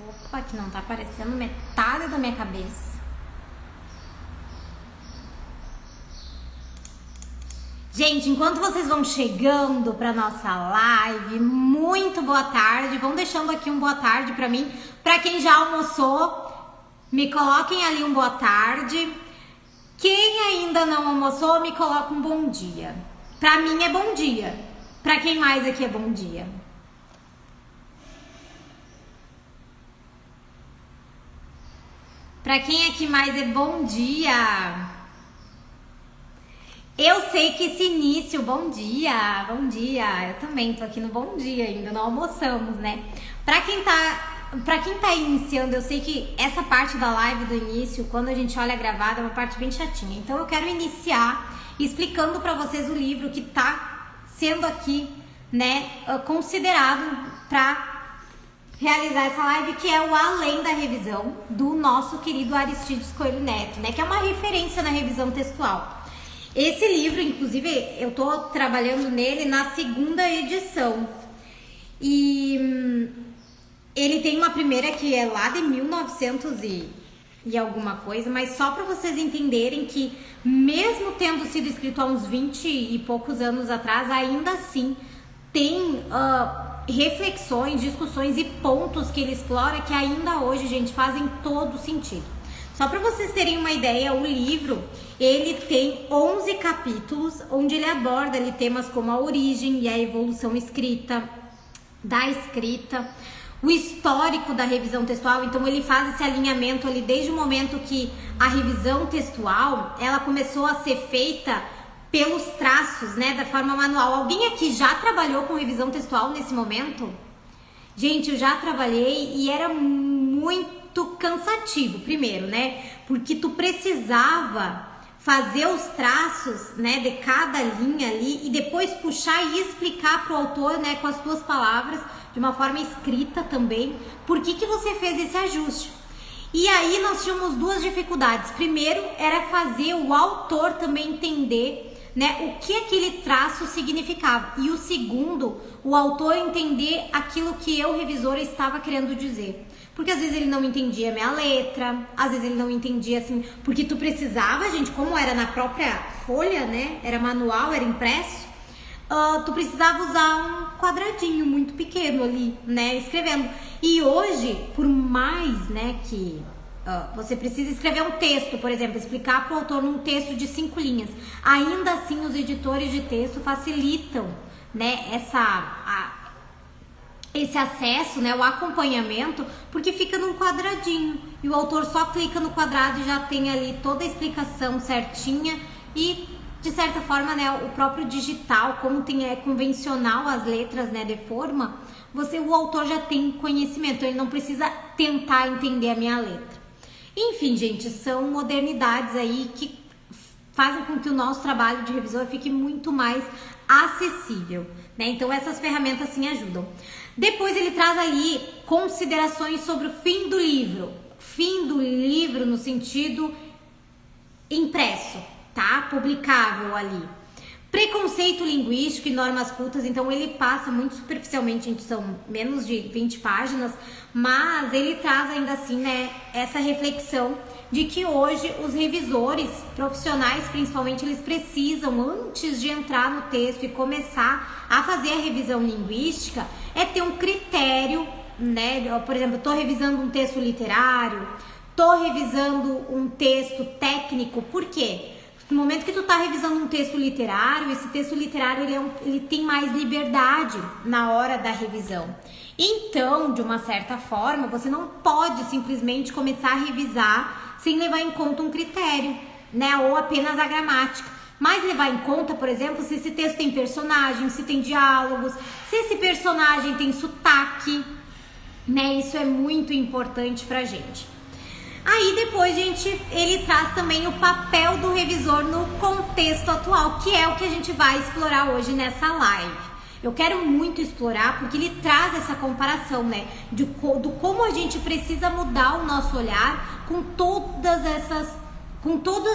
Opa, que não tá aparecendo metade da minha cabeça. Gente, enquanto vocês vão chegando para nossa live, muito boa tarde. Vão deixando aqui um boa tarde para mim. Para quem já almoçou, me coloquem ali um boa tarde. Quem ainda não almoçou, me coloca um bom dia. Para mim é bom dia. Para quem mais aqui é bom dia? Para quem aqui mais é bom dia? Eu sei que esse início, bom dia, eu também tô aqui no bom dia, ainda não almoçamos, né? Pra quem tá iniciando, eu sei que essa parte da live do início, quando a gente olha gravada, é uma parte bem chatinha. Então eu quero iniciar explicando pra vocês o livro que tá sendo aqui, né, considerado pra realizar essa live, que é o Além da Revisão, do nosso querido Aristides Coelho Neto, né? Que é uma referência na revisão textual. Esse livro, inclusive, eu tô trabalhando nele na segunda edição. E ele tem uma primeira que é lá de 1900 e alguma coisa, mas só para vocês entenderem que, mesmo tendo sido escrito há uns 20 e poucos anos atrás, ainda assim tem reflexões, discussões e pontos que ele explora que ainda hoje, gente, fazem todo sentido. Só para vocês terem uma ideia, o livro, ele tem 11 capítulos, onde ele aborda ali temas como a origem e a evolução da escrita, o histórico da revisão textual. Então ele faz esse alinhamento ali desde o momento que a revisão textual, ela começou a ser feita pelos traços, né, da forma manual. Alguém aqui já trabalhou com revisão textual nesse momento? Gente, eu já trabalhei e era muito cansativo, primeiro, né? Porque tu precisava fazer os traços, né, de cada linha ali e depois puxar e explicar pro autor, né, com as tuas palavras, de uma forma escrita também, por que você fez esse ajuste. E aí nós tínhamos duas dificuldades. Primeiro era fazer o autor também entender, né, o que aquele traço significava. E o segundo, o autor entender aquilo que eu, revisora, estava querendo dizer. Porque às vezes ele não entendia a minha letra, às vezes ele não entendia assim, porque tu precisava, gente, como era na própria folha, né, era manual, era impresso, tu precisava usar um quadradinho muito pequeno ali, né, escrevendo. E hoje, por mais, né, que você precisa escrever um texto, por exemplo, explicar para o autor num texto de 5 linhas, ainda assim os editores de texto facilitam, né, esse acesso, né, o acompanhamento, porque fica num quadradinho e o autor só clica no quadrado e já tem ali toda a explicação certinha. E de certa forma, né, o próprio digital, como é convencional as letras, né, de forma, o autor já tem conhecimento, ele não precisa tentar entender a minha letra. Enfim, gente, são modernidades aí que fazem com que o nosso trabalho de revisor fique muito mais acessível, né? Então essas ferramentas sim ajudam. Depois ele traz ali considerações sobre o fim do livro. Fim do livro no sentido impresso, tá? Publicável ali. Preconceito linguístico e normas cultas. Então ele passa muito superficialmente, gente, são menos de 20 páginas, mas ele traz ainda assim, né, essa reflexão de que hoje os revisores profissionais, principalmente, eles precisam, antes de entrar no texto e começar a fazer a revisão linguística, ter um critério, né? Por exemplo, eu tô revisando um texto literário, tô revisando um texto técnico. Por quê? No momento que tu tá revisando um texto literário, esse texto literário ele tem mais liberdade na hora da revisão. Então, de uma certa forma, você não pode simplesmente começar a revisar sem levar em conta um critério, né? Ou apenas a gramática. Mas levar em conta, por exemplo, se esse texto tem personagem, se tem diálogos, se esse personagem tem sotaque, né? Isso é muito importante pra gente. Aí depois, gente, ele traz também o papel do revisor no contexto atual, que é o que a gente vai explorar hoje nessa live. Eu quero muito explorar porque ele traz essa comparação, né, do como a gente precisa mudar o nosso olhar com todas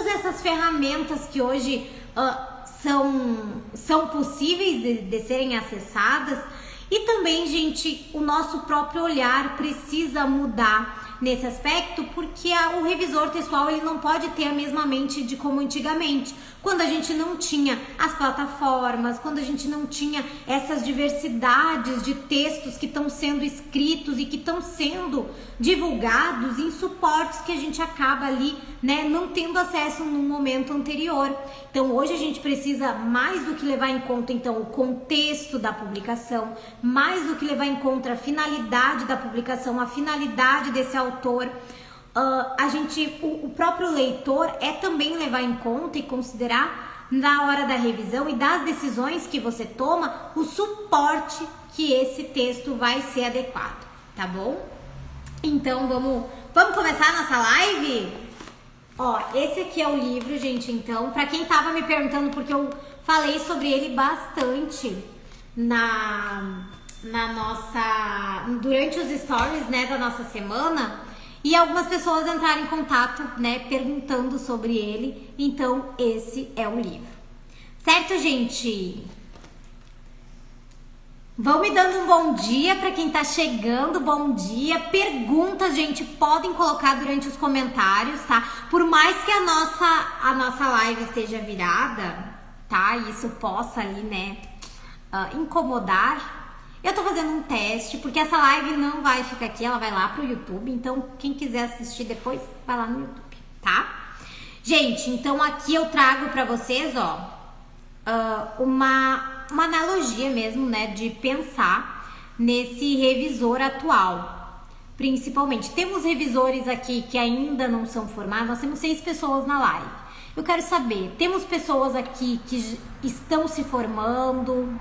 essas ferramentas que hoje são possíveis de serem acessadas. E também também, gente, o nosso próprio olhar precisa mudar nesse aspecto, porque o revisor textual ele não pode ter a mesma mente de como antigamente, quando a gente não tinha as plataformas, quando a gente não tinha essas diversidades de textos que estão sendo escritos e que estão sendo divulgados em suportes que a gente acaba ali, né, não tendo acesso no momento anterior. Então hoje a gente precisa mais do que levar em conta então o contexto da publicação, mais do que levar em conta a finalidade da publicação, a finalidade desse autor. O próprio leitor é também levar em conta e considerar na hora da revisão e das decisões que você toma o suporte que esse texto vai ser adequado, tá bom? Então vamos começar a nossa live? Ó, esse aqui é o livro, gente, então, pra quem tava me perguntando, porque eu falei sobre ele bastante durante os stories, né, da nossa semana, e algumas pessoas entraram em contato, né, perguntando sobre ele. Então, esse é o livro. Certo, gente? Vão me dando um bom dia para quem tá chegando, bom dia. Perguntas, gente, podem colocar durante os comentários, tá? Por mais que a nossa live esteja virada, tá? Isso possa ali, né, incomodar. Eu tô fazendo um teste, porque essa live não vai ficar aqui, ela vai lá pro YouTube. Então, quem quiser assistir depois, vai lá no YouTube, tá? Gente, então aqui eu trago pra vocês, ó, uma analogia mesmo, né, de pensar nesse revisor atual. Principalmente, temos revisores aqui que ainda não são formados, nós temos 6 pessoas na live. Eu quero saber, temos pessoas aqui que estão se formando,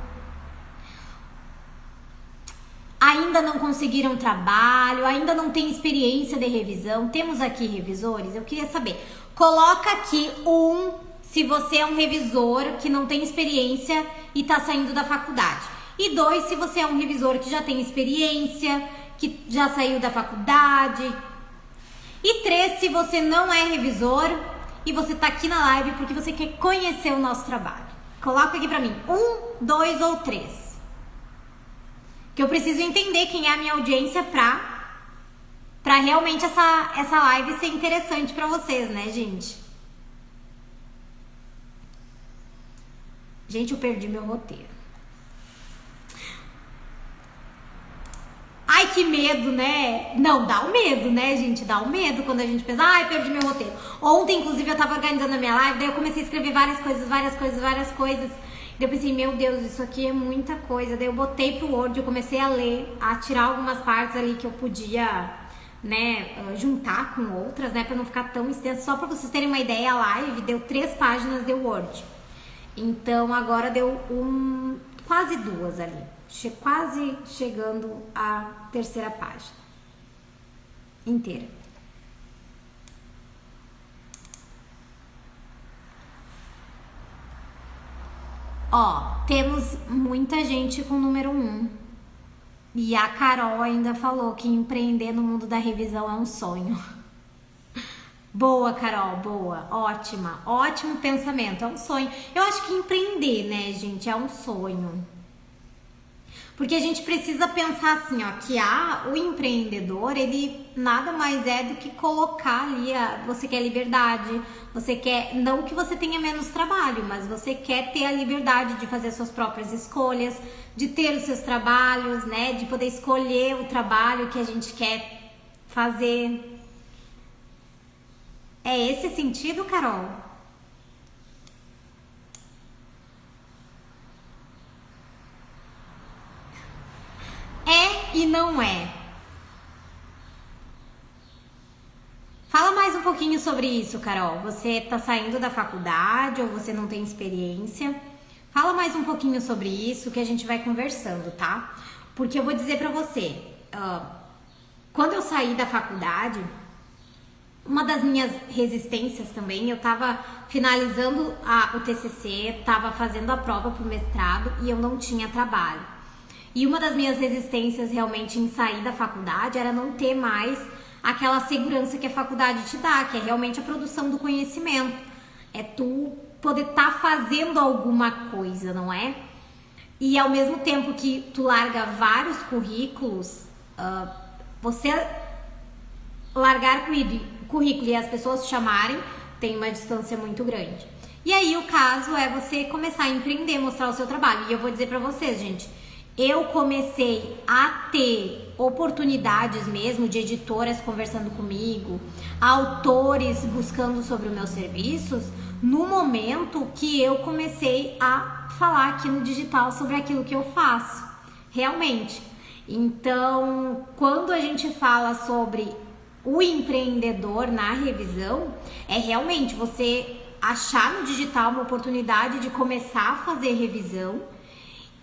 ainda não conseguiram trabalho, ainda não tem experiência de revisão. Temos aqui revisores? Eu queria saber. Coloca aqui se você é um revisor que não tem experiência e tá saindo da faculdade. E 2, se você é um revisor que já tem experiência, que já saiu da faculdade. E 3, se você não é revisor e você tá aqui na live porque você quer conhecer o nosso trabalho. Coloca aqui pra mim, 1, 2 ou 3. Que eu preciso entender quem é a minha audiência pra realmente essa live ser interessante pra vocês, né, gente? Gente, eu perdi meu roteiro. Ai, que medo, né? Não, dá um medo, né, gente? Dá um medo quando a gente pensa, ai, perdi meu roteiro. Ontem, inclusive, eu tava organizando a minha live, daí eu comecei a escrever várias coisas. Daí eu pensei, meu Deus, isso aqui é muita coisa. Daí eu botei pro Word, eu comecei a ler, a tirar algumas partes ali que eu podia, né, juntar com outras, né, pra não ficar tão extenso. Só pra vocês terem uma ideia, a live deu 3 páginas de Word. Então agora deu quase 2 ali. Quase chegando à 3ª página inteira. Ó, temos muita gente com o número 1. E a Carol ainda falou que empreender no mundo da revisão é um sonho. Boa, Carol, boa, ótima, ótimo pensamento, é um sonho. Eu acho que empreender, né, gente, é um sonho. Porque a gente precisa pensar assim, ó, que o empreendedor, ele nada mais é do que colocar ali, você quer liberdade, você quer, não que você tenha menos trabalho, mas você quer ter a liberdade de fazer suas próprias escolhas, de ter os seus trabalhos, né, de poder escolher o trabalho que a gente quer fazer. É esse sentido, Carol? É e não é. Fala mais um pouquinho sobre isso, Carol. Você tá saindo da faculdade ou você não tem experiência? Fala mais um pouquinho sobre isso que a gente vai conversando, tá? Porque eu vou dizer pra você, quando eu saí da faculdade, uma das minhas resistências também, eu tava finalizando o TCC, tava fazendo a prova pro mestrado e eu não tinha trabalho. E uma das minhas resistências realmente em sair da faculdade era não ter mais aquela segurança que a faculdade te dá, que é realmente a produção do conhecimento. É tu poder estar fazendo alguma coisa, não é? E ao mesmo tempo que tu larga vários currículos, você largar currículo e as pessoas te chamarem, tem uma distância muito grande. E aí o caso é você começar a empreender, mostrar o seu trabalho. E eu vou dizer pra vocês, gente, eu comecei a ter oportunidades mesmo de editoras conversando comigo, autores buscando sobre os meus serviços, no momento que eu comecei a falar aqui no digital sobre aquilo que eu faço, realmente. Então, quando a gente fala sobre o empreendedor na revisão, é realmente você achar no digital uma oportunidade de começar a fazer revisão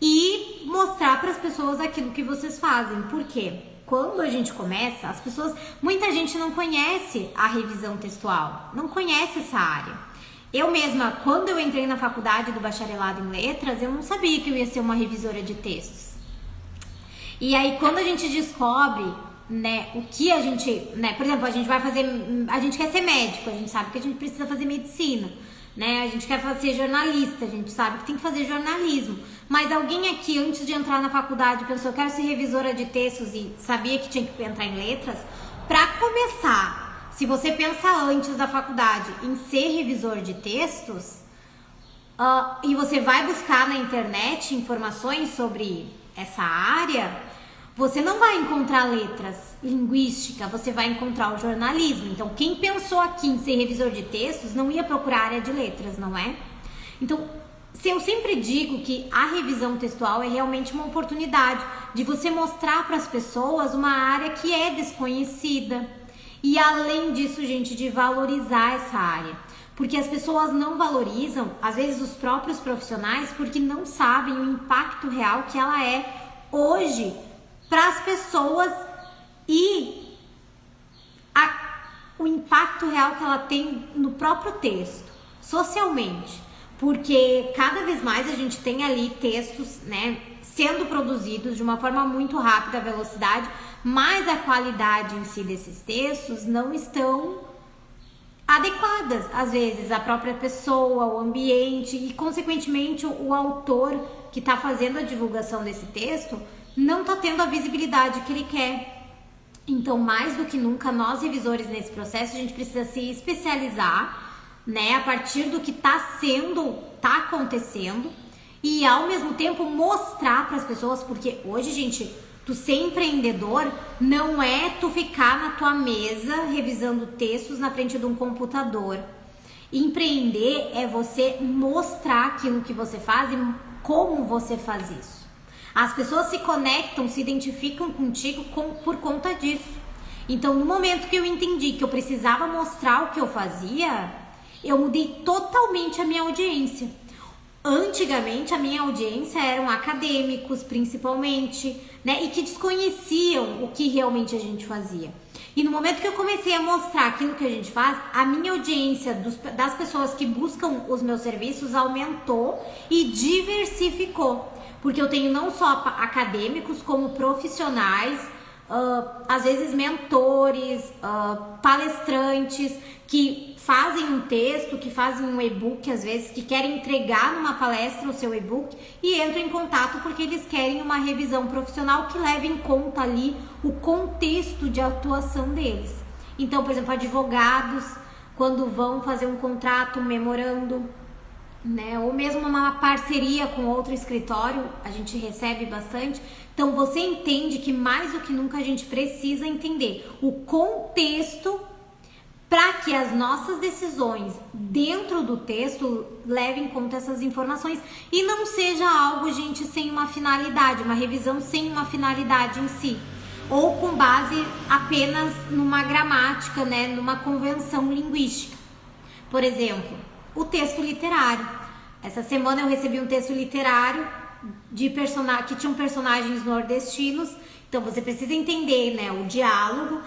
e mostrar para as pessoas aquilo que vocês fazem. Por quê? Quando a gente começa, muita gente não conhece a revisão textual, não conhece essa área. Eu mesma, quando eu entrei na faculdade do bacharelado em letras, eu não sabia que eu ia ser uma revisora de textos. E aí, quando a gente descobre, né, o que a gente, né, por exemplo, a gente quer ser médico, a gente sabe que a gente precisa fazer medicina, né, a gente quer ser jornalista, a gente sabe que tem que fazer jornalismo, mas alguém aqui, antes de entrar na faculdade, pensou, eu quero ser revisora de textos e sabia que tinha que entrar em letras? Para começar, se você pensa antes da faculdade em ser revisor de textos, e você vai buscar na internet informações sobre essa área, você não vai encontrar letras, linguística, você vai encontrar o jornalismo. Então, quem pensou aqui em ser revisor de textos não ia procurar a área de letras, não é? Então, eu sempre digo que a revisão textual é realmente uma oportunidade de você mostrar para as pessoas uma área que é desconhecida. E além disso, gente, de valorizar essa área. Porque as pessoas não valorizam, às vezes os próprios profissionais, porque não sabem o impacto real que ela é hoje para as pessoas e o impacto real que ela tem no próprio texto, socialmente. Porque cada vez mais a gente tem ali textos, né, sendo produzidos de uma forma muito rápida, a velocidade, mas a qualidade em si desses textos não estão adequadas, às vezes, à própria pessoa, ao ambiente e, consequentemente, o autor que está fazendo a divulgação desse texto não está tendo a visibilidade que ele quer. Então, mais do que nunca, nós revisores nesse processo, a gente precisa se especializar, né, a partir do que está acontecendo e, ao mesmo tempo, mostrar para as pessoas, porque hoje, gente, tu ser empreendedor não é tu ficar na tua mesa revisando textos na frente de um computador. Empreender é você mostrar aquilo que você faz e como você faz isso. As pessoas se conectam, se identificam contigo por conta disso. Então, no momento que eu entendi que eu precisava mostrar o que eu fazia, eu mudei totalmente a minha audiência. Antigamente, a minha audiência eram acadêmicos, principalmente, né? E que desconheciam o que realmente a gente fazia. E no momento que eu comecei a mostrar aquilo que a gente faz, a minha audiência das pessoas que buscam os meus serviços aumentou e diversificou. Porque eu tenho não só acadêmicos, como profissionais, às vezes mentores, palestrantes que fazem um texto, que fazem um e-book, às vezes, que querem entregar numa palestra o seu e-book e entram em contato porque eles querem uma revisão profissional que leve em conta ali o contexto de atuação deles. Então, por exemplo, advogados, quando vão fazer um contrato, um memorando, né, ou mesmo uma parceria com outro escritório, a gente recebe bastante. Então você entende que mais do que nunca a gente precisa entender o contexto para que as nossas decisões dentro do texto levem em conta essas informações e não seja algo, gente, sem uma finalidade, uma revisão sem uma finalidade em si, ou com base apenas numa gramática, né, numa convenção linguística. Por exemplo, o texto literário. Essa semana eu recebi um texto literário que tinham personagens nordestinos. Então você precisa entender, né, o diálogo,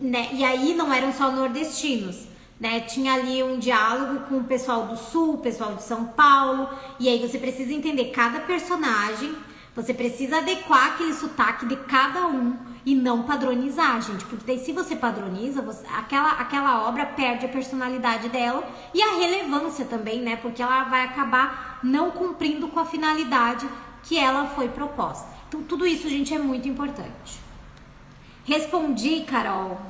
né, e aí não eram só nordestinos, né? Tinha ali um diálogo com o pessoal do Sul, o pessoal de São Paulo, e aí você precisa entender cada personagem, você precisa adequar aquele sotaque de cada um e não padronizar, gente, porque daí se você padroniza, aquela obra perde a personalidade dela e a relevância também, né? Porque ela vai acabar não cumprindo com a finalidade que ela foi proposta. Então, tudo isso, gente, é muito importante. Respondi, Carol.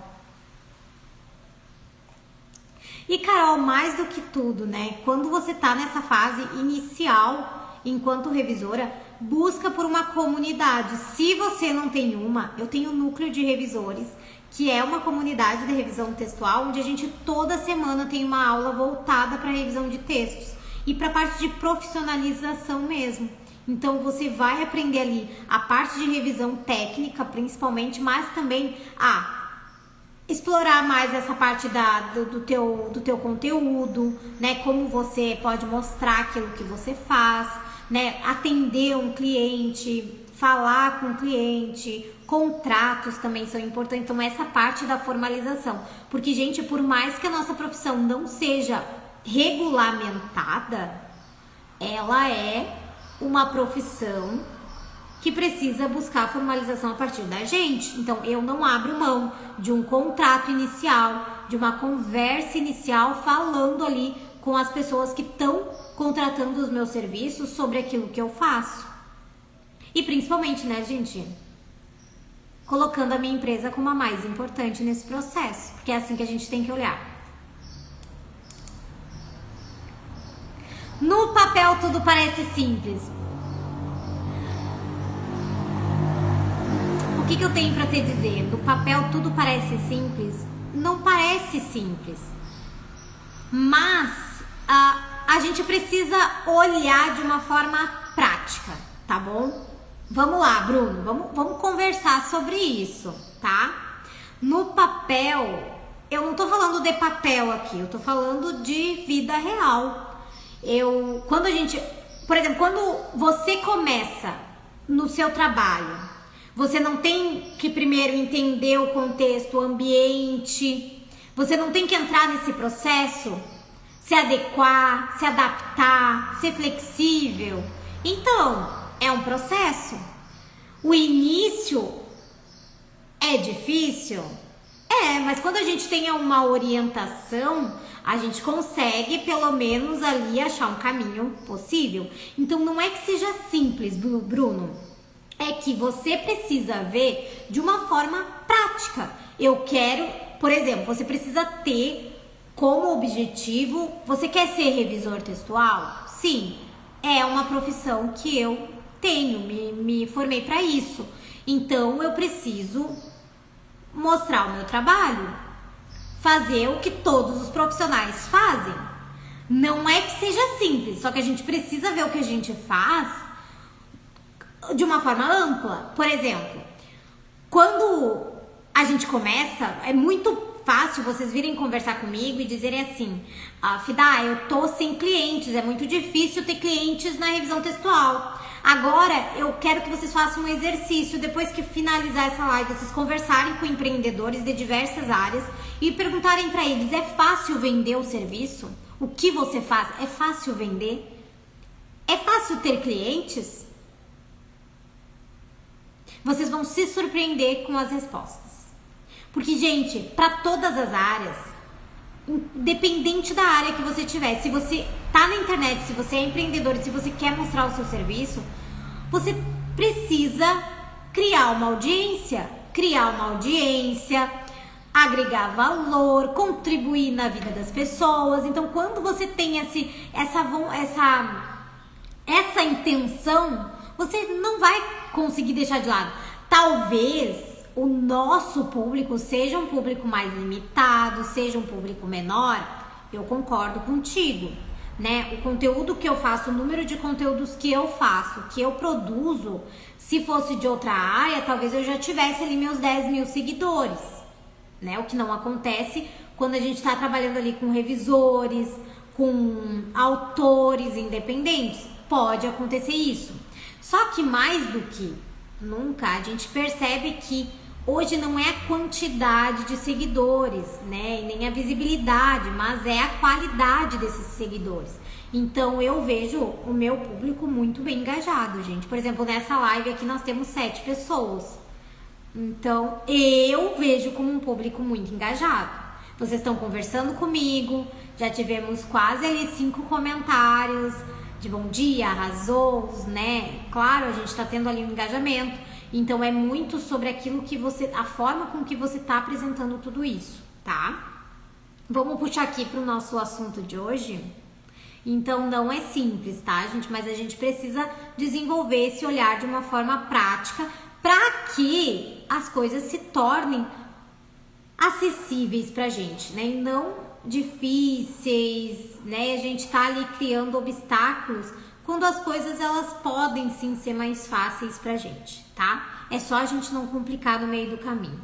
E, Carol, mais do que tudo, né? Quando você tá nessa fase inicial, enquanto revisora, busca por uma comunidade. Se você não tem uma, eu tenho o Núcleo de Revisores, que é uma comunidade de revisão textual, onde a gente toda semana tem uma aula voltada para revisão de textos e para a parte de profissionalização mesmo. Então você vai aprender ali a parte de revisão técnica, principalmente, mas também a explorar mais essa parte do teu conteúdo, né? Como você pode mostrar aquilo que você faz, né? Atender um cliente, falar com o cliente, contratos também são importantes. Então, essa parte da formalização. Porque, gente, por mais que a nossa profissão não seja regulamentada, ela é uma profissão que precisa buscar a formalização a partir da gente. Então, eu não abro mão de um contrato inicial, de uma conversa inicial, falando ali com as pessoas que estão contratando os meus serviços sobre aquilo que eu faço. E principalmente, né, gente, colocando a minha empresa como a mais importante nesse processo, porque é assim que a gente tem que olhar. No papel tudo parece simples. O que eu tenho para te dizer? No papel tudo parece simples? Não parece simples. Mas a gente precisa olhar de uma forma prática, tá bom? Vamos lá, Bruno, vamos conversar sobre isso, tá? No papel, eu não tô falando de papel aqui, eu tô falando de vida real. Quando a gente, por exemplo, quando você começa no seu trabalho, você não tem que primeiro entender o contexto, o ambiente, você não tem que entrar nesse processo, se adequar, se adaptar, ser flexível. Então, é um processo. O início é difícil? Mas quando a gente tem uma orientação, a gente consegue pelo menos ali achar um caminho possível. Então não é que seja simples, Bruno. É que você precisa ver de uma forma prática. Eu quero, por exemplo, você precisa ter como objetivo, você quer ser revisor textual? Sim, é uma profissão que eu tenho, me formei para isso. Então eu preciso mostrar o meu trabalho, fazer o que todos os profissionais fazem. Não é que seja simples, só que a gente precisa ver o que a gente faz de uma forma ampla. Por exemplo, quando a gente começa, é muito fácil vocês virem conversar comigo e dizerem assim: Fida, eu tô sem clientes, é muito difícil ter clientes na revisão textual. Agora eu quero que vocês façam um exercício, depois que finalizar essa live, vocês conversarem com empreendedores de diversas áreas e perguntarem para eles: é fácil vender o serviço? O que você faz? É fácil vender? É fácil ter clientes? Vocês vão se surpreender com as respostas. Porque, gente, para todas as áreas, independente da área que você tiver, se você tá na internet, se você é empreendedor, se você quer mostrar o seu serviço, você precisa criar uma audiência, agregar valor, contribuir na vida das pessoas. Então, quando você tem essa intenção, você não vai conseguir deixar de lado. Talvez o nosso público seja um público mais limitado, seja um público menor. Eu concordo contigo, né? O conteúdo que eu faço, o número de conteúdos que eu faço, que eu produzo, se fosse de outra área, talvez eu já tivesse ali meus 10 mil seguidores, né? O que não acontece quando a gente está trabalhando ali com revisores, com autores independentes. Pode acontecer isso. Só que mais do que nunca, a gente percebe que hoje não é a quantidade de seguidores, né, e nem a visibilidade, mas é a qualidade desses seguidores. Então eu vejo o meu público muito bem engajado, gente. Por exemplo, nessa live aqui nós temos 7 pessoas. Então eu vejo como um público muito engajado. Vocês estão conversando comigo, já tivemos quase ali 5 comentários. de bom dia, arrasou, né? Claro, a gente tá tendo ali um engajamento. Então é muito sobre aquilo que você, a forma com que você tá apresentando tudo isso, tá? Vamos puxar aqui pro nosso assunto de hoje. Então não é simples, tá, gente? Mas a gente precisa desenvolver esse olhar de uma forma prática para que as coisas se tornem acessíveis pra gente, né? E não difíceis, né? A gente tá ali criando obstáculos quando as coisas elas podem sim ser mais fáceis pra gente, tá? É só a gente não complicar no meio do caminho.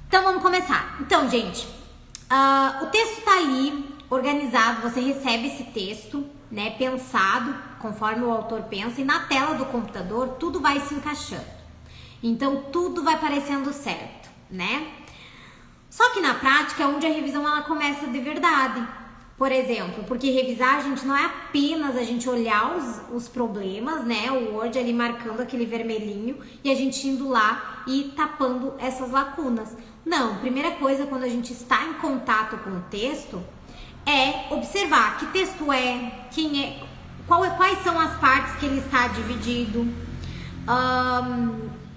Então vamos começar. Então, gente, o texto tá ali organizado, você recebe esse texto, né, pensado conforme o autor pensa, e na tela do computador tudo vai se encaixando. Então tudo vai parecendo certo, né? Só que na prática é onde a revisão ela começa de verdade. Por exemplo, porque revisar, gente, não é apenas a gente olhar os problemas, né? O Word ali marcando aquele vermelhinho e a gente indo lá e tapando essas lacunas. Não, primeira coisa quando a gente está em contato com o texto é observar que texto é, quem é, quais são as partes que ele está dividido.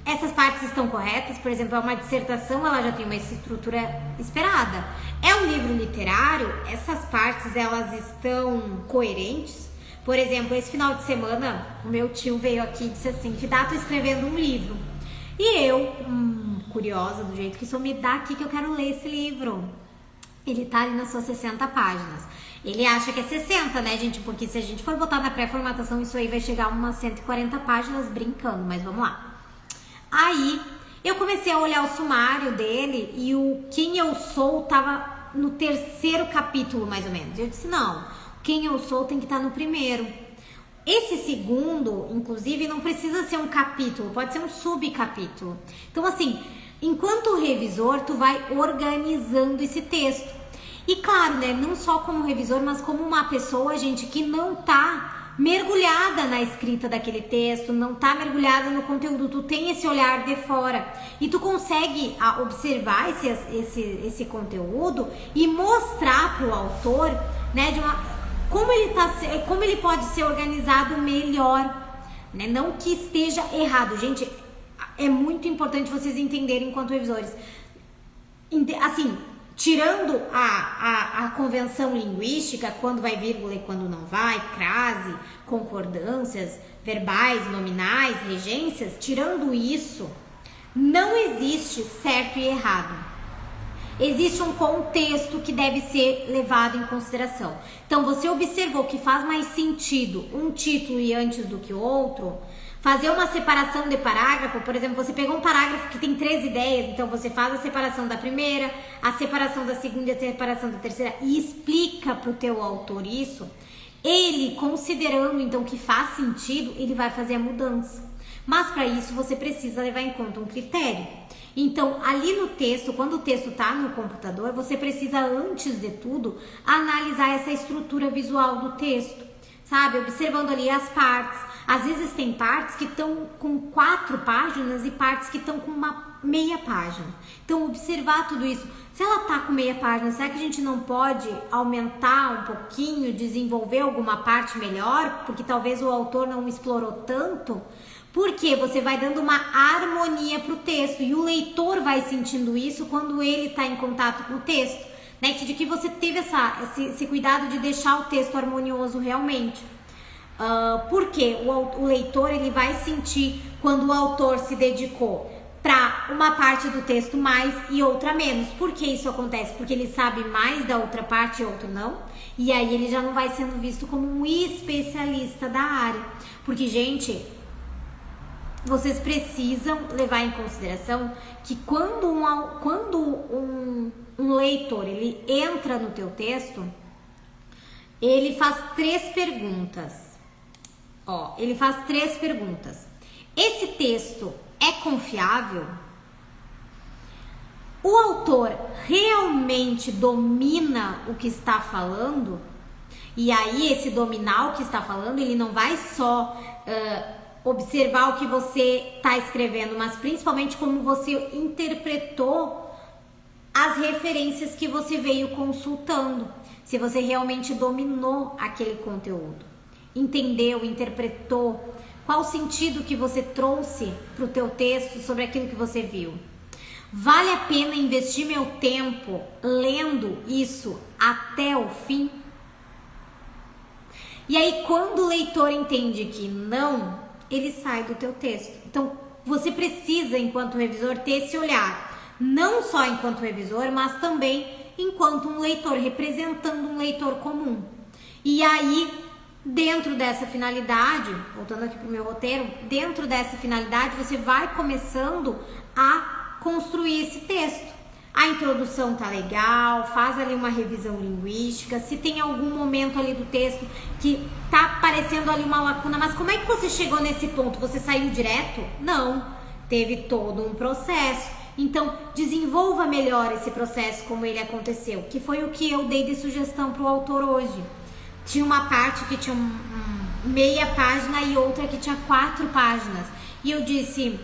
Essas partes estão corretas, por exemplo, é uma dissertação, ela já tem uma estrutura esperada. É um livro literário, essas partes elas estão coerentes. Por exemplo, esse final de semana, o meu tio veio aqui e disse assim, que dá, tô escrevendo um livro. E eu, curiosa do jeito que sou, me dá aqui que eu quero ler esse livro. Ele tá ali nas suas 60 páginas. Ele acha que é 60, né, gente? Porque se a gente for botar na pré-formatação, isso aí vai chegar a umas 140 páginas brincando, mas vamos lá. Aí, eu comecei a olhar o sumário dele e o Quem Eu Sou tava no 3º capítulo, mais ou menos. Eu disse, não, Quem Eu Sou tem que estar no 1º. Esse segundo, inclusive, não precisa ser um capítulo, pode ser um subcapítulo. Então, assim, enquanto revisor, tu vai organizando esse texto. E claro, né, não só como revisor, mas como uma pessoa, gente, que não tá mergulhada na escrita daquele texto, não tá mergulhada no conteúdo, tu tem esse olhar de fora e tu consegue observar esse conteúdo e mostrar pro autor, né, como ele pode ser organizado melhor, né? Não que esteja errado, gente, é muito importante vocês entenderem enquanto revisores, assim, tirando a convenção linguística, quando vai vírgula e quando não vai, crase, concordâncias, verbais, nominais, regências, tirando isso, não existe certo e errado. Existe um contexto que deve ser levado em consideração. Então, você observou que faz mais sentido um título e antes do que o outro, fazer uma separação de parágrafo, por exemplo, você pegou um parágrafo que tem 3 ideias, então você faz a separação da primeira, a separação da segunda e a separação da terceira e explica para o teu autor isso, ele, considerando então que faz sentido, ele vai fazer a mudança. Mas para isso você precisa levar em conta um critério. Então, ali no texto, quando o texto está no computador, você precisa, antes de tudo, analisar essa estrutura visual do texto, sabe? Observando ali as partes. Às vezes tem partes que estão com 4 páginas e partes que estão com uma meia página. Então, observar tudo isso. Se ela tá com meia página, será que a gente não pode aumentar um pouquinho, desenvolver alguma parte melhor? Porque talvez o autor não explorou tanto. Porque você vai dando uma harmonia pro texto e o leitor vai sentindo isso quando ele está em contato com o texto, né? De que você teve esse cuidado de deixar o texto harmonioso realmente. Porque o leitor ele vai sentir quando o autor se dedicou para uma parte do texto mais e outra menos. Por que isso acontece? Porque ele sabe mais da outra parte e outro não. E aí ele já não vai sendo visto como um especialista da área. Porque, gente, vocês precisam levar em consideração que quando um leitor ele entra no teu texto, ele faz 3 perguntas. Ele faz 3 perguntas. Esse texto é confiável? O autor realmente domina o que está falando? E aí esse dominar o que está falando, ele não vai só observar o que você está escrevendo, mas principalmente como você interpretou as referências que você veio consultando. Se você realmente dominou aquele conteúdo, entendeu, interpretou, qual o sentido que você trouxe para o teu texto sobre aquilo que você viu. Vale a pena investir meu tempo lendo isso até o fim? E aí, quando o leitor entende que não, ele sai do teu texto. Então, você precisa, enquanto revisor, ter esse olhar. Não só enquanto revisor, mas também enquanto um leitor, representando um leitor comum. E aí, dentro dessa finalidade, voltando aqui para o meu roteiro, dentro dessa finalidade, você vai começando a construir esse texto. A introdução tá legal, faz ali uma revisão linguística, se tem algum momento ali do texto que tá aparecendo ali uma lacuna, mas como é que você chegou nesse ponto? Você saiu direto? Não, teve todo um processo. Então, desenvolva melhor esse processo como ele aconteceu, que foi o que eu dei de sugestão pro autor hoje. Tinha uma parte que tinha meia página e outra que tinha 4 páginas. E eu disse,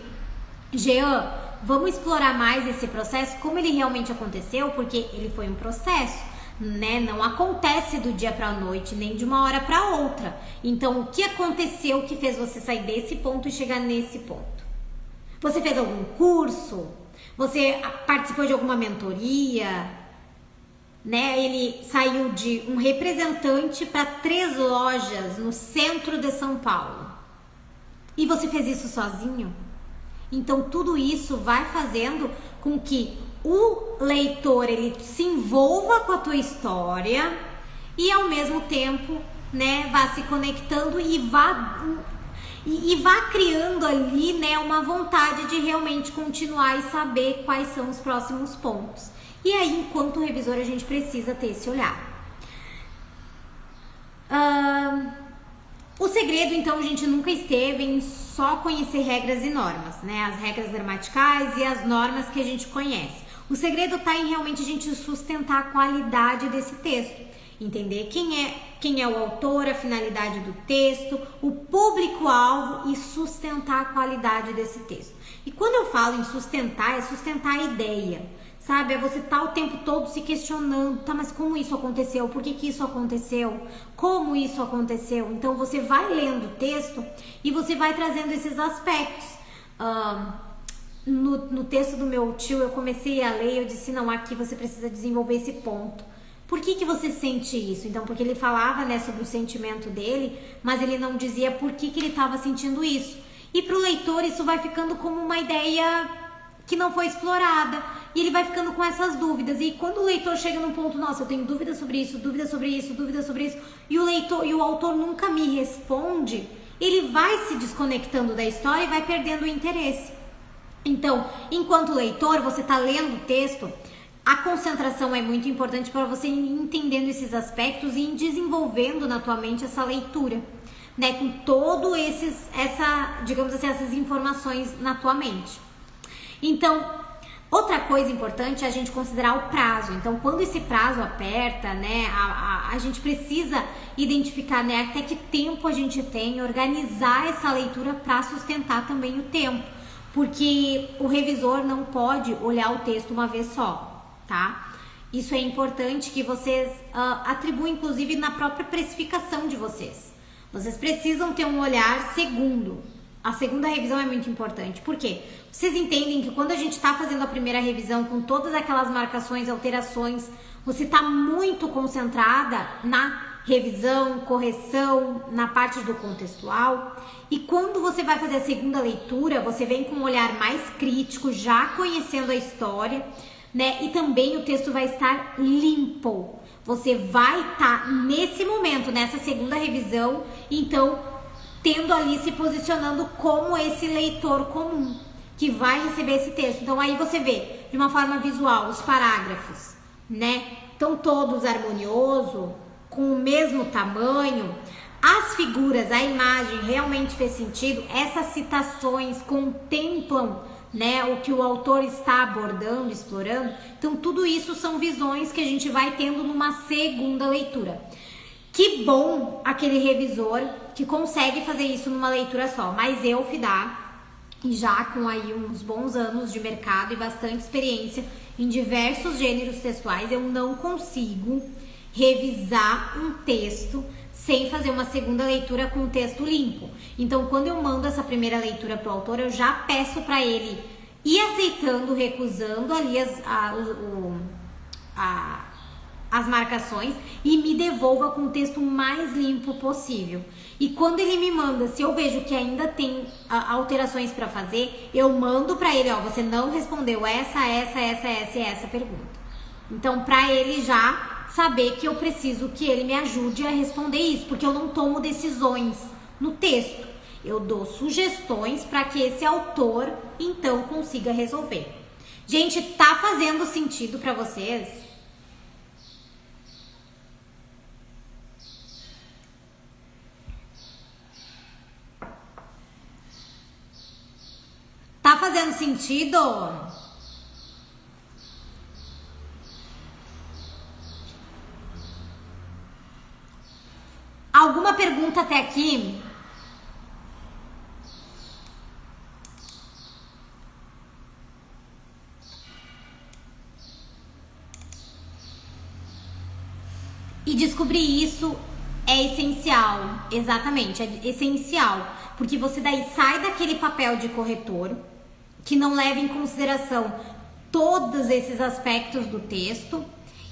Jean, vamos explorar mais esse processo, como ele realmente aconteceu, porque ele foi um processo, né? Não acontece do dia para a noite, nem de uma hora para outra. Então, o que aconteceu que fez você sair desse ponto e chegar nesse ponto? Você fez algum curso? Você participou de alguma mentoria? Né? Ele saiu de um representante para 3 lojas no centro de São Paulo. E você fez isso sozinho? Então, tudo isso vai fazendo com que o leitor ele se envolva com a tua história e, ao mesmo tempo, né, vá se conectando e vá criando ali, né, uma vontade de realmente continuar e saber quais são os próximos pontos. E aí, enquanto revisor, a gente precisa ter esse olhar. O segredo, então, a gente nunca esteve em só conhecer regras e normas, né? As regras gramaticais e as normas que a gente conhece. O segredo está em realmente a gente sustentar a qualidade desse texto. Entender quem é o autor, a finalidade do texto, o público-alvo e sustentar a qualidade desse texto. E quando eu falo em sustentar, é sustentar a ideia. Sabe, é você estar o tempo todo se questionando, tá, mas como isso aconteceu? Por que isso aconteceu? Como isso aconteceu? Então você vai lendo o texto e você vai trazendo esses aspectos. No texto do meu tio eu comecei a ler, eu disse, não, aqui você precisa desenvolver esse ponto. Por que você sente isso? Então, porque ele falava, né, sobre o sentimento dele, mas ele não dizia por que ele estava sentindo isso. E para o leitor isso vai ficando como uma ideia que não foi explorada. E ele vai ficando com essas dúvidas. E quando o leitor chega num ponto, nossa, eu tenho dúvida sobre isso, dúvida sobre isso, dúvida sobre isso, e o autor nunca me responde, ele vai se desconectando da história e vai perdendo o interesse. Então, enquanto leitor, você está lendo o texto, a concentração é muito importante para você ir entendendo esses aspectos e ir desenvolvendo na tua mente essa leitura, né? Com todo digamos assim, essas informações na tua mente. Então, outra coisa importante é a gente considerar o prazo. Então, quando esse prazo aperta, né, a gente precisa identificar, né, até que tempo a gente tem, organizar essa leitura para sustentar também o tempo. Porque o revisor não pode olhar o texto uma vez só, tá? Isso é importante que vocês atribuam, inclusive, na própria precificação de vocês. Vocês precisam ter um olhar segundo. A segunda revisão é muito importante. Por quê? Vocês entendem que quando a gente está fazendo a primeira revisão com todas aquelas marcações, alterações, você está muito concentrada na revisão, correção, na parte do contextual. E quando você vai fazer a segunda leitura, você vem com um olhar mais crítico, já conhecendo a história, né? E também o texto vai estar limpo. Você vai estar nesse momento, nessa segunda revisão, então tendo ali se posicionando como esse leitor comum que vai receber esse texto. Então aí você vê de uma forma visual os parágrafos, né? Estão todos harmoniosos, com o mesmo tamanho. As figuras, a imagem realmente fez sentido. Essas citações contemplam, né, o que o autor está abordando, explorando. Então tudo isso são visões que a gente vai tendo numa segunda leitura. Que bom aquele revisor que consegue fazer isso numa leitura só. Mas eu, Fidá, já com aí uns bons anos de mercado e bastante experiência em diversos gêneros textuais, eu não consigo revisar um texto sem fazer uma segunda leitura com o texto limpo. Então, quando eu mando essa primeira leitura para o autor, eu já peço para ele ir aceitando, recusando ali as marcações e me devolva com o texto mais limpo possível. E quando ele me manda, se eu vejo que ainda tem alterações para fazer, eu mando para ele, ó, você não respondeu essa pergunta. Então, para ele já saber que eu preciso que ele me ajude a responder isso, porque eu não tomo decisões no texto. Eu dou sugestões para que esse autor, então, consiga resolver. Gente, tá fazendo sentido para vocês? Tá fazendo sentido? Alguma pergunta até aqui? E descobrir isso é essencial, exatamente, é essencial, porque você daí sai daquele papel de corretor que não leva em consideração todos esses aspectos do texto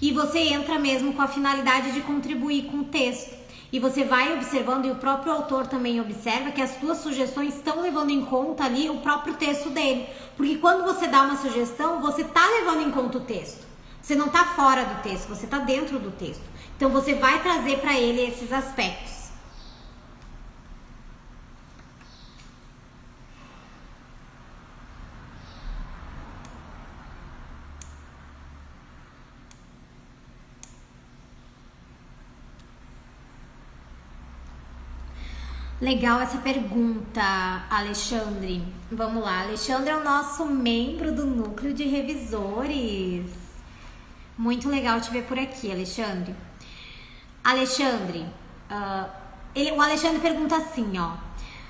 e você entra mesmo com a finalidade de contribuir com o texto. E você vai observando, e o próprio autor também observa, que as suas sugestões estão levando em conta ali o próprio texto dele. Porque quando você dá uma sugestão, você está levando em conta o texto. Você não está fora do texto, você está dentro do texto. Então você vai trazer para ele esses aspectos. Legal essa pergunta, Alexandre. Vamos lá, Alexandre é o nosso membro do núcleo de revisores. Muito legal te ver por aqui, Alexandre. Alexandre, o Alexandre pergunta assim, ó.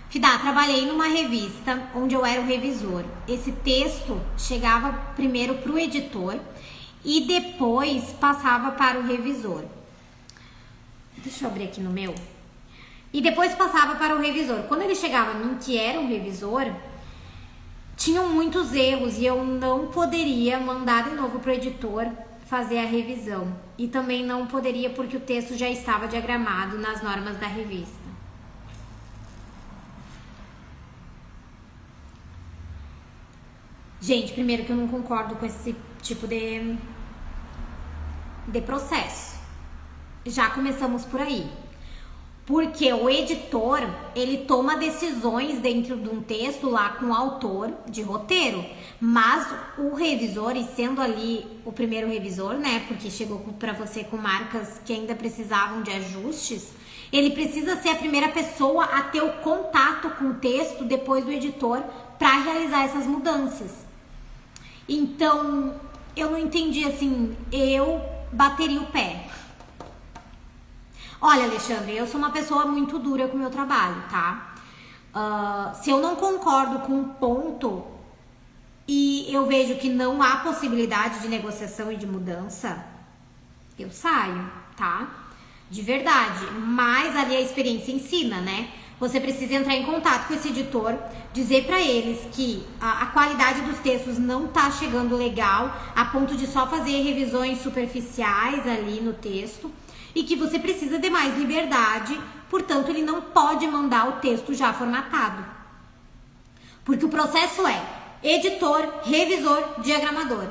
Fidá, trabalhei numa revista onde eu era o revisor. Esse texto chegava primeiro para o editor e depois passava para o revisor. Deixa eu abrir aqui no meu. E depois passava para o revisor. Quando ele chegava em mim, que era um revisor, tinham muitos erros e eu não poderia mandar de novo para o editor fazer a revisão. E também não poderia porque o texto já estava diagramado nas normas da revista. Gente, primeiro que eu não concordo com esse tipo de processo. Já começamos por aí. Porque o editor, ele toma decisões dentro de um texto lá com o autor de roteiro, mas o revisor, e sendo ali o primeiro revisor, né, porque chegou para você com marcas que ainda precisavam de ajustes, ele precisa ser a primeira pessoa a ter o contato com o texto depois do editor para realizar essas mudanças. Então, eu não entendi assim, eu bateria o pé. Olha, Alexandre, eu sou uma pessoa muito dura com o meu trabalho, tá? Se eu não concordo com um ponto e eu vejo que não há possibilidade de negociação e de mudança, eu saio, tá? De verdade. Mas ali a experiência ensina, né? Você precisa entrar em contato com esse editor, dizer pra eles que a qualidade dos textos não tá chegando legal, a ponto de só fazer revisões superficiais ali no texto, e que você precisa de mais liberdade, portanto, ele não pode mandar o texto já formatado. Porque o processo é editor, revisor, diagramador.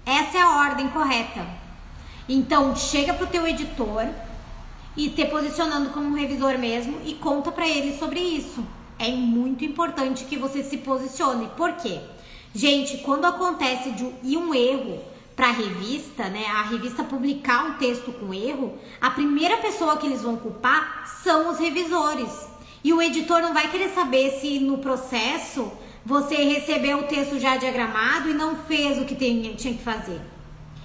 Essa é a ordem correta. Então, chega pro teu editor e te posicionando como um revisor mesmo e conta para ele sobre isso. É muito importante que você se posicione. Por quê? Gente, quando acontece um erro para a revista, né, a revista publicar um texto com erro, a primeira pessoa que eles vão culpar são os revisores. E o editor não vai querer saber se no processo você recebeu o texto já diagramado e não fez o que tinha que fazer.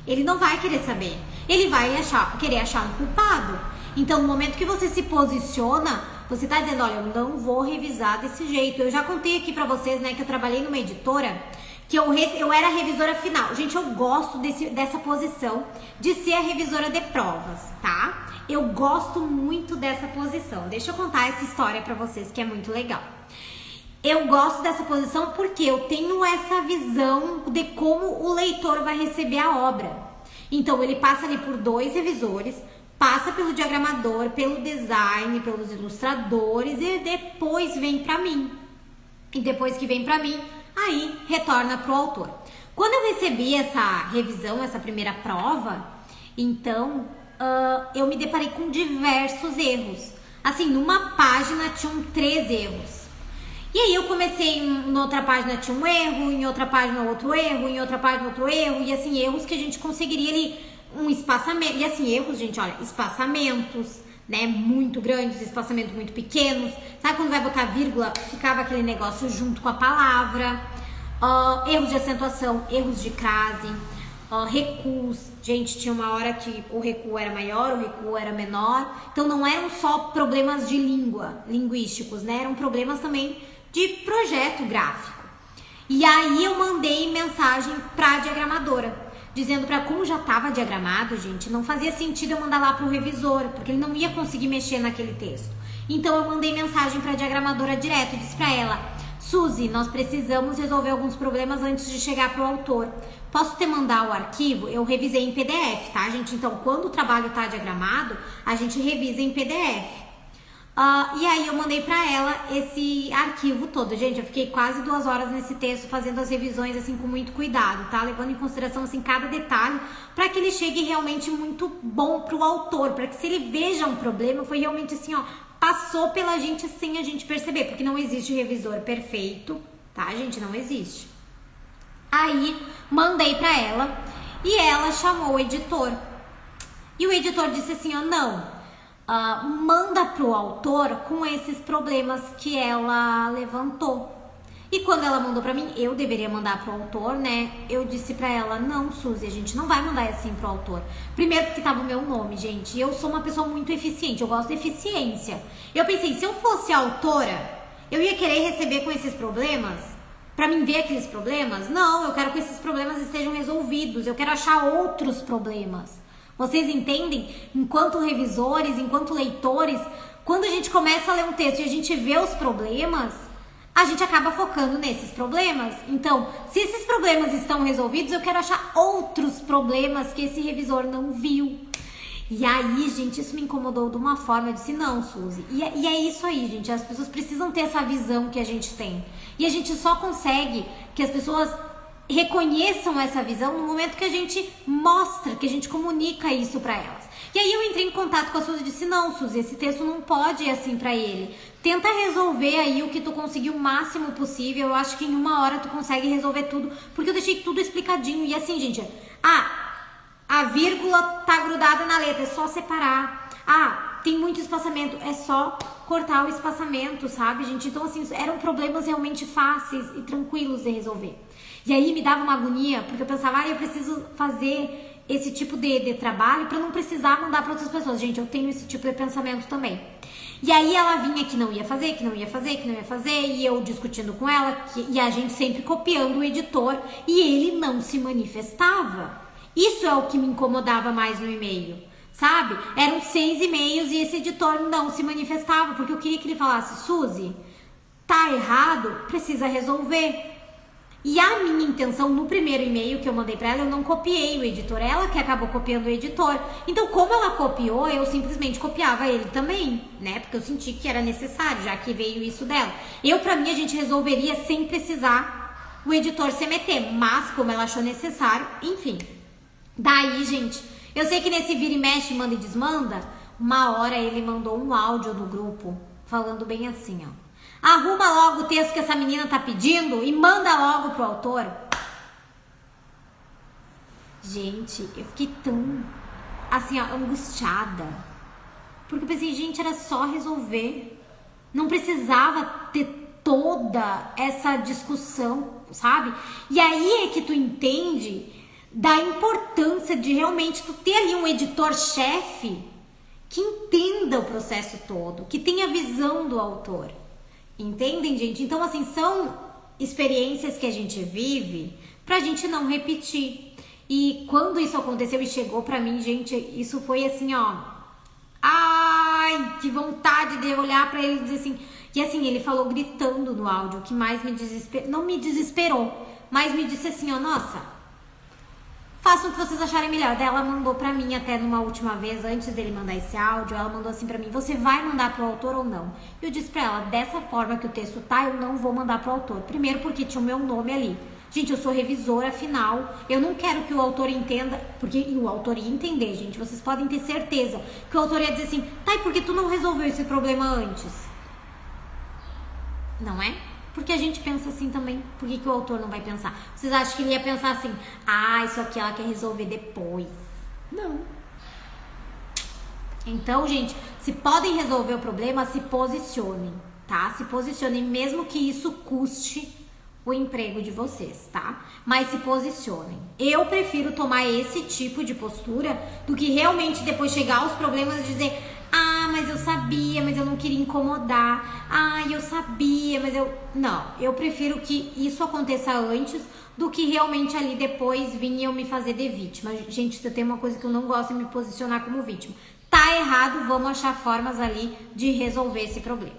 Ele não vai querer saber. Ele vai querer achar um culpado. Então, no momento que você se posiciona, você tá dizendo, olha, eu não vou revisar desse jeito. Eu já contei aqui pra vocês, né, que eu trabalhei numa editora, que eu era a revisora final. Gente, eu gosto dessa posição de ser a revisora de provas, tá? Eu gosto muito dessa posição. Deixa eu contar essa história pra vocês, que é muito legal. Eu gosto dessa posição porque eu tenho essa visão de como o leitor vai receber a obra. Então, ele passa ali por 2 revisores, passa pelo diagramador, pelo design, pelos ilustradores e depois vem pra mim. E depois que vem pra mim, aí retorna pro autor. Quando eu recebi essa revisão, essa primeira prova, então eu me deparei com diversos erros. Assim, numa página tinham 3 erros. E aí eu comecei, em outra página tinha um erro, em outra página outro erro, em outra página outro erro, e assim, erros que a gente conseguiria ali, um espaçamento, e assim, erros, gente, olha, espaçamentos, né, muito grandes, espaçamentos muito pequenos, sabe quando vai botar vírgula, ficava aquele negócio junto com a palavra, erros de acentuação, erros de crase, recuos, gente, tinha uma hora que o recuo era maior, o recuo era menor, então não eram só problemas de linguísticos, né, eram problemas também de projeto gráfico. E aí eu mandei mensagem pra diagramadora, dizendo para como já estava diagramado, gente, não fazia sentido eu mandar lá pro revisor, porque ele não ia conseguir mexer naquele texto. Então eu mandei mensagem para a diagramadora direto, disse para ela: Suzy, nós precisamos resolver alguns problemas antes de chegar pro autor. Posso te mandar o arquivo? Eu revisei em PDF, tá, gente? Então, quando o trabalho tá diagramado, a gente revisa em PDF. E aí eu mandei pra ela esse arquivo todo. Gente, eu fiquei quase 2 horas nesse texto fazendo as revisões assim com muito cuidado, tá? Levando em consideração assim cada detalhe para que ele chegue realmente muito bom pro autor, para que se ele veja um problema, foi realmente assim, ó, passou pela gente sem a gente perceber, porque não existe revisor perfeito, tá, gente? Não existe. Aí mandei pra ela e ela chamou o editor. E o editor disse assim, ó, não, manda pro autor com esses problemas que ela levantou. E quando ela mandou pra mim, eu deveria mandar pro autor, né? Eu disse pra ela, não, Suzy, a gente não vai mandar assim pro autor. Primeiro porque tava o meu nome, gente. Eu sou uma pessoa muito eficiente, eu gosto de eficiência. Eu pensei, se eu fosse autora, eu ia querer receber com esses problemas? Pra mim ver aqueles problemas? Não, eu quero que esses problemas estejam resolvidos. Eu quero achar outros problemas. Vocês entendem? Enquanto revisores, enquanto leitores, quando a gente começa a ler um texto e a gente vê os problemas, a gente acaba focando nesses problemas. Então, se esses problemas estão resolvidos, eu quero achar outros problemas que esse revisor não viu. E aí, gente, isso me incomodou de uma forma. Eu disse, não, Suzy. E é isso aí, gente. As pessoas precisam ter essa visão que a gente tem. E a gente só consegue que as pessoas reconheçam essa visão no momento que a gente mostra, que a gente comunica isso pra elas. E aí eu entrei em contato com a Suzy e disse, não, Suzy, esse texto não pode ir assim pra ele. Tenta resolver aí o que tu conseguiu o máximo possível. Eu acho que em 1 hora tu consegue resolver tudo, porque eu deixei tudo explicadinho. E assim, gente, a vírgula tá grudada na letra, é só separar. Tem muito espaçamento, é só cortar o espaçamento, sabe, gente? Então, assim, eram problemas realmente fáceis e tranquilos de resolver. E aí me dava uma agonia, porque eu pensava, eu preciso fazer esse tipo de trabalho para não precisar mandar para outras pessoas. Gente, eu tenho esse tipo de pensamento também. E aí ela vinha que não ia fazer, e eu discutindo com ela, e a gente sempre copiando o editor, e ele não se manifestava. Isso é o que me incomodava mais no e-mail, sabe? Eram 6 e-mails e esse editor não se manifestava, porque eu queria que ele falasse, Suzy, tá errado, precisa resolver. E a minha intenção no primeiro e-mail que eu mandei pra ela, eu não copiei o editor, ela que acabou copiando o editor. Então, como ela copiou, eu simplesmente copiava ele também, né? Porque eu senti que era necessário, já que veio isso dela. Pra mim, a gente resolveria sem precisar o editor se meter, mas como ela achou necessário, enfim. Daí, gente, eu sei que nesse vira e mexe, manda e desmanda, uma hora ele mandou um áudio no grupo, falando bem assim, ó. Arruma logo o texto que essa menina tá pedindo e manda logo pro autor. Gente, eu fiquei tão, assim, ó, angustiada. Porque eu pensei, gente, era só resolver. Não precisava ter toda essa discussão, sabe? E aí é que tu entende da importância de realmente tu ter ali um editor-chefe que entenda o processo todo, que tenha a visão do autor. Entendem, gente? Então, assim, são experiências que a gente vive pra gente não repetir. E quando isso aconteceu e chegou pra mim, gente, isso foi assim, ó. Ai, que vontade de olhar pra ele e dizer assim. E assim, ele falou gritando no áudio, o que mais me desesperou. Não me desesperou, mas me disse assim, ó, nossa, façam o que vocês acharem melhor. Daí ela mandou pra mim até numa última vez, antes dele mandar esse áudio, ela mandou assim pra mim, você vai mandar pro autor ou não? E eu disse pra ela, dessa forma que o texto tá, eu não vou mandar pro autor. Primeiro porque tinha o meu nome ali. Gente, eu sou revisora, afinal, eu não quero que o autor entenda, porque o autor ia entender, gente, vocês podem ter certeza que o autor ia dizer assim, tá, e por que tu não resolveu esse problema antes? Não é? Porque a gente pensa assim também. Por que o autor não vai pensar? Vocês acham que ele ia pensar assim, ah, isso aqui ela quer resolver depois? Não. Então, gente, se podem resolver o problema, se posicionem, tá? Se posicionem, mesmo que isso custe o emprego de vocês, tá? Mas se posicionem. Eu prefiro tomar esse tipo de postura do que realmente depois chegar aos problemas e dizer, ah, mas eu sabia, mas eu não queria incomodar. Ah, eu sabia, mas eu... Não, eu prefiro que isso aconteça antes do que realmente ali depois vir eu me fazer de vítima. Gente, se tem uma coisa que eu não gosto de me posicionar como vítima. Tá errado, vamos achar formas ali de resolver esse problema.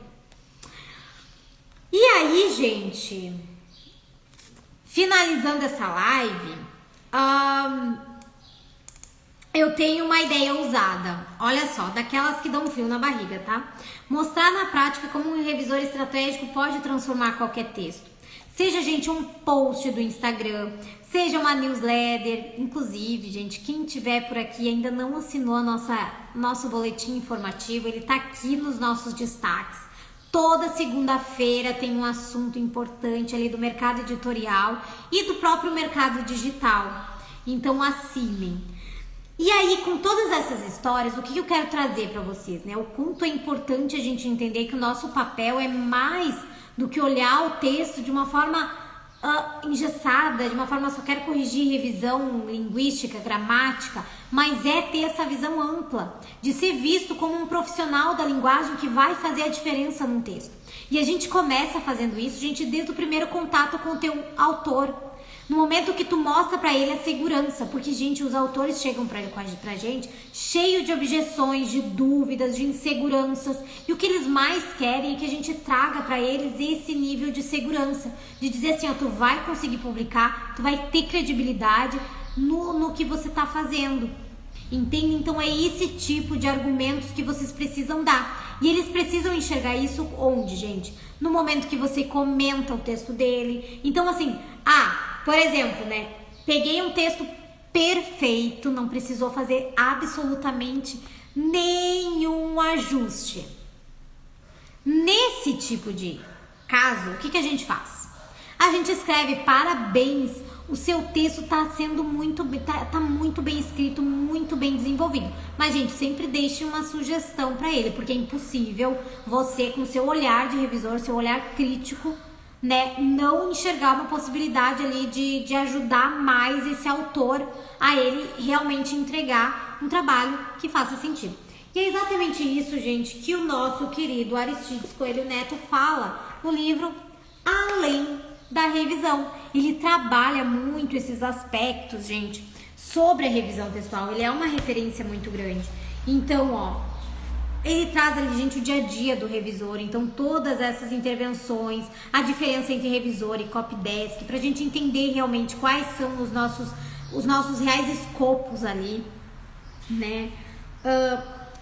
E aí, gente, finalizando essa live, eu tenho uma ideia ousada, olha só, daquelas que dão frio na barriga, tá? Mostrar na prática como um revisor estratégico pode transformar qualquer texto. Seja, gente, um post do Instagram, seja uma newsletter, inclusive, gente, quem tiver por aqui e ainda não assinou nosso boletim informativo, ele tá aqui nos nossos destaques. Toda segunda-feira tem um assunto importante ali do mercado editorial e do próprio mercado digital. Então assinem. E aí, com todas essas histórias, o que eu quero trazer para vocês, né? O quanto é importante a gente entender que o nosso papel é mais do que olhar o texto de uma forma engessada, de uma forma só quero corrigir revisão linguística, gramática, mas é ter essa visão ampla, de ser visto como um profissional da linguagem que vai fazer a diferença num texto. E a gente começa fazendo isso, gente, desde o primeiro contato com o teu autor. No momento que tu mostra pra ele a segurança, porque, gente, os autores chegam pra gente cheio de objeções, de dúvidas, de inseguranças, e o que eles mais querem é que a gente traga pra eles esse nível de segurança, de dizer assim, ó, tu vai conseguir publicar, tu vai ter credibilidade no que você tá fazendo. Entende? Então é esse tipo de argumentos que vocês precisam dar. E eles precisam enxergar isso onde, gente? No momento que você comenta o texto dele. Então, assim, por exemplo, né? Peguei um texto perfeito, não precisou fazer absolutamente nenhum ajuste. Nesse tipo de caso, o que a gente faz? A gente escreve parabéns, o seu texto tá sendo muito bem escrito, muito bem desenvolvido. Mas, gente, sempre deixe uma sugestão para ele, porque é impossível você, com seu olhar de revisor, seu olhar crítico, né, não enxergar uma possibilidade ali de ajudar mais esse autor a ele realmente entregar um trabalho que faça sentido. E é exatamente isso, gente, que o nosso querido Aristides Coelho Neto fala no livro Além da Revisão. Ele trabalha muito esses aspectos, gente, sobre a revisão textual. Ele é uma referência muito grande. Então, ele traz ali, gente, o dia a dia do revisor. Então, todas essas intervenções, a diferença entre revisor e copydesk, pra gente entender realmente quais são os nossos reais escopos ali, né?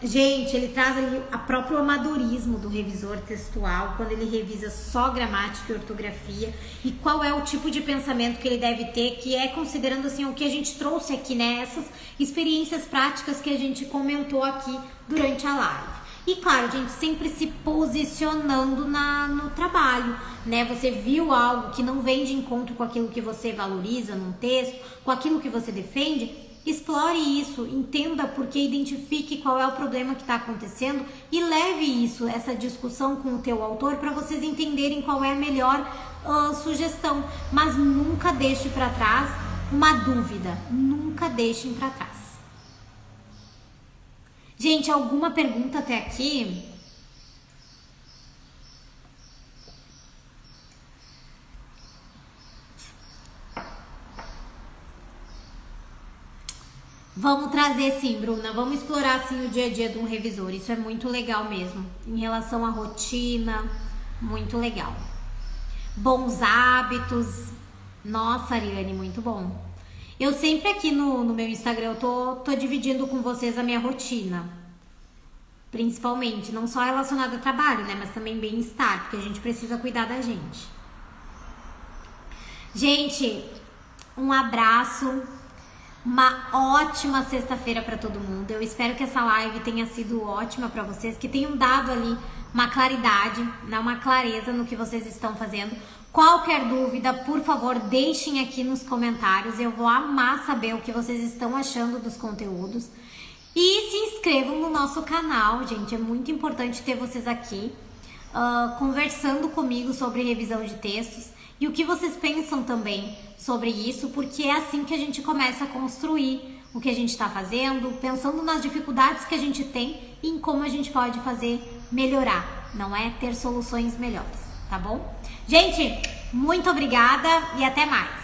Gente, ele traz ali o próprio amadorismo do revisor textual, quando ele revisa só gramática e ortografia, e qual é o tipo de pensamento que ele deve ter, que é considerando assim o que a gente trouxe aqui, né? Essas experiências práticas que a gente comentou aqui durante a live. E claro, a gente sempre se posicionando no trabalho, né? Você viu algo que não vem de encontro com aquilo que você valoriza num texto, com aquilo que você defende, explore isso, entenda por que, identifique qual é o problema que está acontecendo e leve essa discussão com o teu autor para vocês entenderem qual é a melhor sugestão. Mas nunca deixe para trás uma dúvida, nunca deixem para trás. Gente, alguma pergunta até aqui? Vamos trazer sim, Bruna. Vamos explorar sim o dia a dia de um revisor. Isso é muito legal mesmo. Em relação à rotina, muito legal. Bons hábitos. Nossa, Ariane, muito bom. Eu sempre aqui no meu Instagram, eu tô dividindo com vocês a minha rotina. Principalmente, não só relacionada ao trabalho, né? Mas também bem-estar, porque a gente precisa cuidar da gente. Gente, um abraço. Uma ótima sexta-feira para todo mundo. Eu espero que essa live tenha sido ótima para vocês, que tenham dado ali uma claridade, né, uma clareza no que vocês estão fazendo. Qualquer dúvida, por favor, deixem aqui nos comentários. Eu vou amar saber o que vocês estão achando dos conteúdos. E se inscrevam no nosso canal, gente. É muito importante ter vocês aqui conversando comigo sobre revisão de textos e o que vocês pensam também sobre isso, porque é assim que a gente começa a construir o que a gente está fazendo, pensando nas dificuldades que a gente tem e em como a gente pode fazer melhorar, não é ter soluções melhores, tá bom? Gente, muito obrigada e até mais!